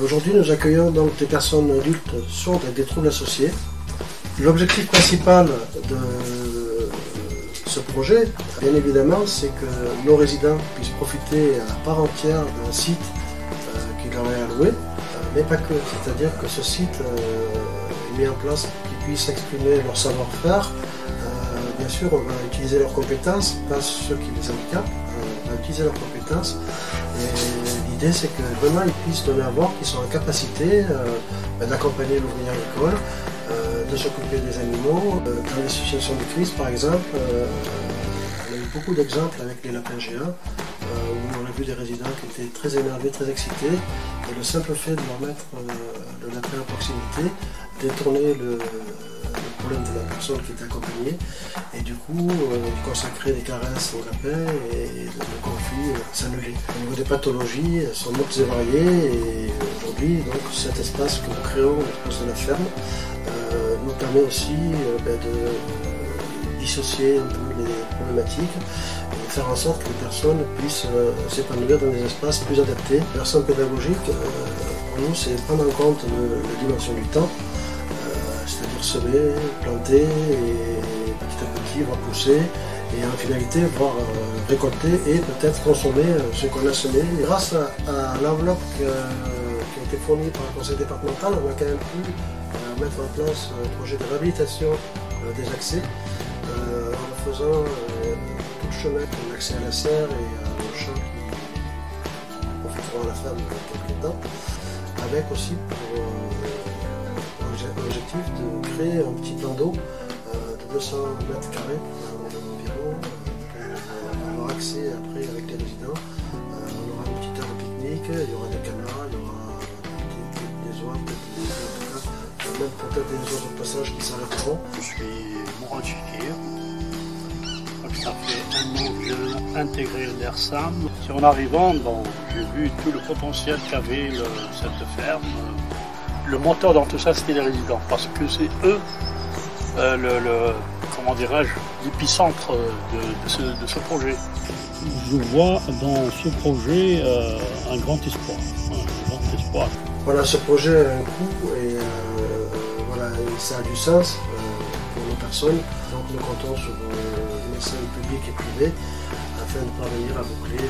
Aujourd'hui, nous accueillons donc des personnes adultes sourdes avec des troubles associés. L'objectif principal de ce projet, bien évidemment, c'est que nos résidents puissent profiter à part entière d'un site qui leur est alloué, mais pas que. C'est-à-dire que ce site est mis en place pour qu'ils puissent exprimer leur savoir-faire. Bien sûr, on va utiliser leurs compétences, pas ceux qui les handicapent, on va utiliser leurs compétences. Et l'idée, c'est que vraiment, ils puissent donner à voir qu'ils sont en capacité d'accompagner l'ouvrier agricole, de s'occuper des animaux. Dans les situations de crise, par exemple, on a eu beaucoup d'exemples avec les lapins géants, où on a vu des résidents qui étaient très énervés, très excités, et le simple fait de leur mettre le lapin à proximité détournait le problème de la personne qui était accompagnée, et du coup consacrer des caresses au lapin et le conflit s'annulait. Au niveau des pathologies, elles sont multiples et variées, et aujourd'hui donc cet espace que nous créons, l'espace de la ferme, nous permet aussi de dissocier un peu les problématiques et de faire en sorte que les personnes puissent s'épanouir dans des espaces plus adaptés. La personne pédagogique, pour nous, c'est prendre en compte la dimension du temps, c'est-à-dire semer, planter et petit à petit voir pousser, et en finalité voir récolter et peut-être consommer ce qu'on a semé. Grâce à l'enveloppe qui a été fournie par le conseil départemental, on a quand même pu mettre en place un projet de réhabilitation des accès en faisant tout le chemin de l'accès à la serre et au champ qui profiteront à la ferme dans quelques temps, avec aussi pour l'objectif de créer un petit plan d'eau de 200 mètres carrés environ pour avoir accès après avec les résidents. On aura une petite heure de pique-nique, il y aura des canards, il y aura des oies, même peut-être des oiseaux de passage qui s'arrêteront. Je suis Mourad Chekir. Ça fait un an que j'ai intégré l'ERSAM. En arrivant, j'ai vu tout le potentiel qu'avait cette ferme. Le moteur dans tout ça, c'était les résidents, parce que c'est eux, comment dirais-je, l'épicentre de ce projet. Je vois dans ce projet un grand espoir. Voilà, ce projet a un coût et voilà, ça a du sens pour nos personnes. Donc nous comptons sur les médecins publics et privés afin de parvenir à boucler